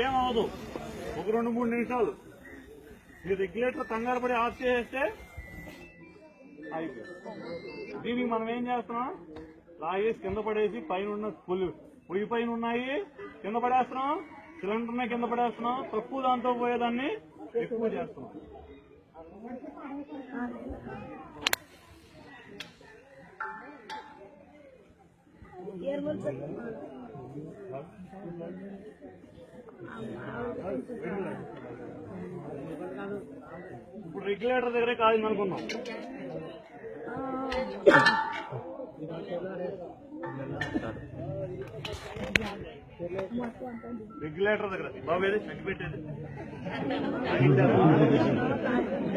ఏమవదు. ఒక 2-3 నిమిషాలు ఈ రెగ్యులేటర్ కంగారు పడి ఆఫ్ చేసేస్తే అయిపోయింది. దీనికి మనం ఏం చేస్తున్నాం, లాగేసి కింద పడేసి పైన ఉన్న పొయ్యి పైన ఉన్నాయి కింద పడేస్తున్నాం, సిలిండర్నే కింద పడేస్తున్నాం, తక్కువ దాంతో పోయేదాన్ని ఎక్కువ చేస్తున్నాం. ఇప్పుడు రెగ్యులేటర్ దగ్గరే కాదు అనుకున్నాం. రెగ్యులేటర్ దగ్గర బాబు ఏది చచ్చి పెట్టేది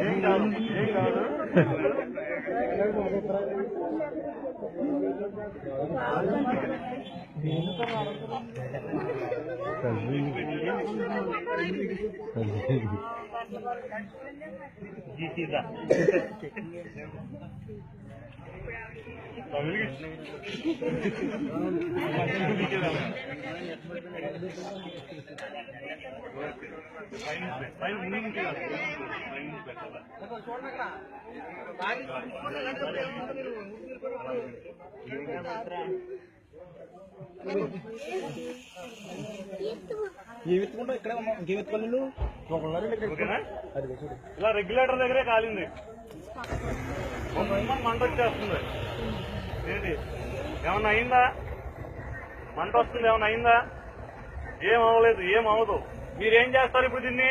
ఏం కాదు, ఏం కాదు. ఇలా రెగ్యులేటర్ దగ్గరే కాలింది, మంట వచ్చేస్తుంది. ఏంటి ఏమన్నా అయిందా, మంట వస్తుంది, ఏమన్నా అయిందా? ఏం అవ్వలేదు, ఏం అవ్వదు. మీరేం చేస్తారు, ఇప్పుడు దీన్ని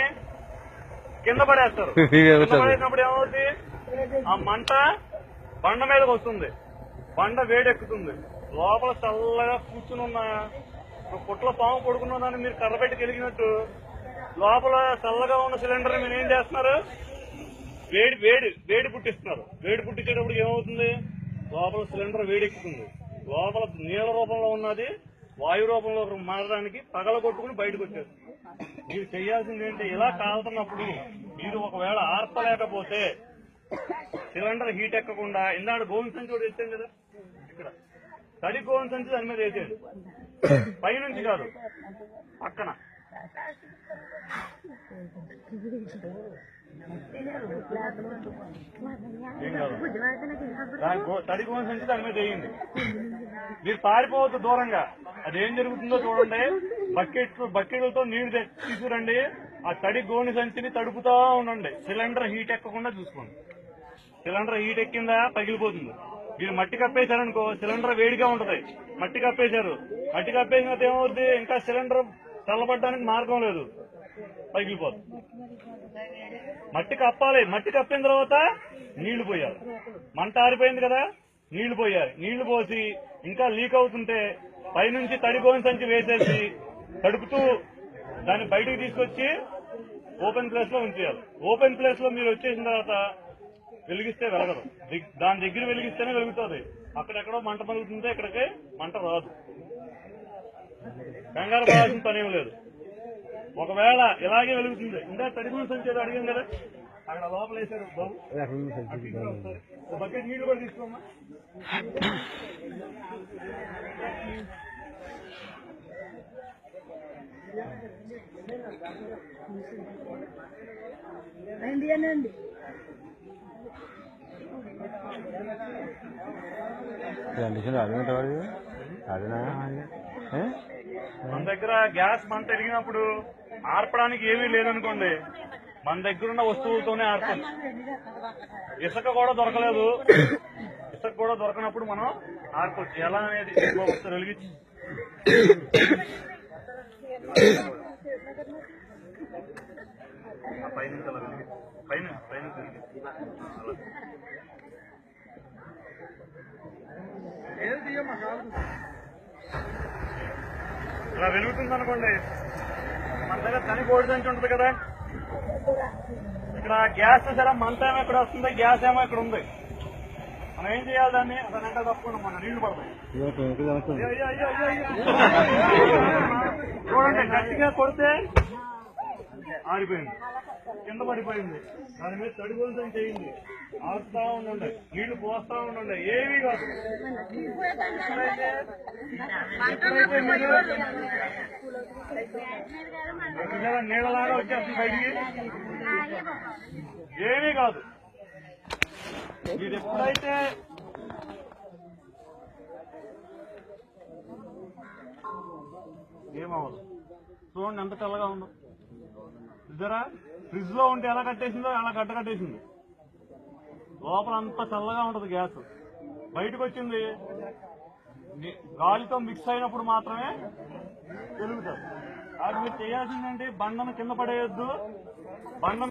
కింద పడేస్తారు. కింద పడేసినప్పుడు ఏమవుతుంది, ఆ మంట బండ మీదకి వస్తుంది, బండ వేడెక్కుతుంది. లోపల చల్లగా కూర్చుని ఉన్న పుట్ల పాము పడుకున్నదాన్ని మీరు కర్రబెట్టి కలిగినట్టు లోపల చల్లగా ఉన్న సిలిండర్ మీరు ఏం చేస్తున్నారు, వేడి పుట్టిస్తున్నారు. వేడి పుట్టించేటప్పుడు ఏమవుతుంది, లోపల సిలిండర్ వేడెక్కుతుంది. లోపల నీళ్ళ రూపంలో ఉన్నది వాయు రూపంలో మారడానికి పగల కొట్టుకుని బయటకు వచ్చేస్తుంది. మీరు చేయాల్సింది ఏంటి, ఇలా కాలుతున్నప్పుడు మీరు ఒకవేళ ఆర్పలేకపోతే సిలిండర్ హీట్ ఎక్కకుండా ఇందాక గోవింద సంచి కూడా వేసాం కదా, ఇక్కడ తడి గోవింద సంచి దాని మీద వేసేది, పైనుంచి కాదు పక్కన. తడి గోవింద సంచి దాని మీద వేయండి. మీరు పారిపోవద్దు దూరంగా. అదేం జరుగుతుందో చూడండి. బకెట్లతో నీళ్లు తీసుకురండి, ఆ తడి గోని సంచిని తడుపుతా ఉండండి. సిలిండర్ హీట్ ఎక్కకుండా చూసుకోండి. సిలిండర్ హీట్ ఎక్కిందా పగిలిపోతుంది. మీరు మట్టి కప్పేశారనుకో సిలిండర్ వేడిగా ఉంటది. మట్టి కప్పేశారు, మట్టి కప్పేసినది ఏమవుద్ది, ఇంకా సిలిండర్ చల్లబడ్డానికి మార్గం లేదు, పగిలిపోతుంది. మట్టి కప్పాలి, మట్టి కప్పిన తర్వాత నీళ్లు పోయాలి. మంట ఆరిపోయింది కదా, నీళ్లు పోయాలి. నీళ్లు పోసి ఇంకా లీక్ అవుతుంటే పైనుంచి తడి గోని సంచి వేసేసి తడుపుతూ దాన్ని బయటకు తీసుకొచ్చి ఓపెన్ ప్లేస్ లో ఉంచేయాలి. ఓపెన్ ప్లేస్ లో మీరు వచ్చేసిన తర్వాత వెలిగిస్తే వెలగదు, దాని దగ్గర వెలిగిస్తేనే వెలుగుతుంది. అక్కడెక్కడో మంట పలుగుతుంటే ఇక్కడికి మంట రాదు. కంగారు పడాల్సిన పని ఏం లేదు. ఒకవేళ ఇలాగే వెలుగుతుంది, ఇంకా తడి గోని సంచి ఏదో అడిగాం కదా, అక్కడ లోపల వేసారు బాబు, బకెట్ నీళ్లు కూడా తీసుకోమ్మా. అండి మన దగ్గర గ్యాస్ మంట ఎరిగినప్పుడు ఆర్పడానికి ఏమీ లేదనుకోండి, మన దగ్గర ఉన్న వస్తువులతోనే ఆర్పచ్చు. ఇసుక కూడా దొరకలేదు, ఇసుక కూడా దొరకనప్పుడు మనం ఆర్పచ్చు. ఎలా అనేది ఒకసారి వెలిగించి పైన పైన పైన ఇలా వెలుగుతుంది అనుకోండి. మన దగ్గర తని కోడి సంచి ఉంటుంది కదా, ఇక్కడ గ్యాస్ సరే మంట ఏమో ఇక్కడ వస్తుంది, గ్యాస్ ఏమో ఇక్కడ ఉంది. మనం ఏం చేయాలి, దాన్ని అసలు ఎంట తప్పకుండా మన నీళ్లు పడతాయి. చూడండి, గట్టిగా కొడితే ఆరిపోయింది. కింద పడిపోయింది. దాని మీద తడి గోనె చేయండి, ఆడుతా ఉండండి, నీళ్లు పోస్తా ఉండండి, ఏమీ కాదు. నీళ్ళలాగా వచ్చేస్తుంది బయటికి, ఏమీ కాదు. మీరు ఎప్పుడైతే ఏమవ్వదు. చూడండి ఎంత తెల్లగా ఉందో. ఇద్దరా ఫ్రిడ్జ్ లో ఉంటే ఎలా కట్టేసిందో అలా కట్టేసింది. లోపల అంతా చల్లగా ఉంటది గ్యాస్. బయటకు వచ్చింది గాలితో మిక్స్ అయినప్పుడు మాత్రమే వెలుగుతుంది. అది మీరు చేయాల్సిందంటే బండను కింద పడేయొద్దు. బండ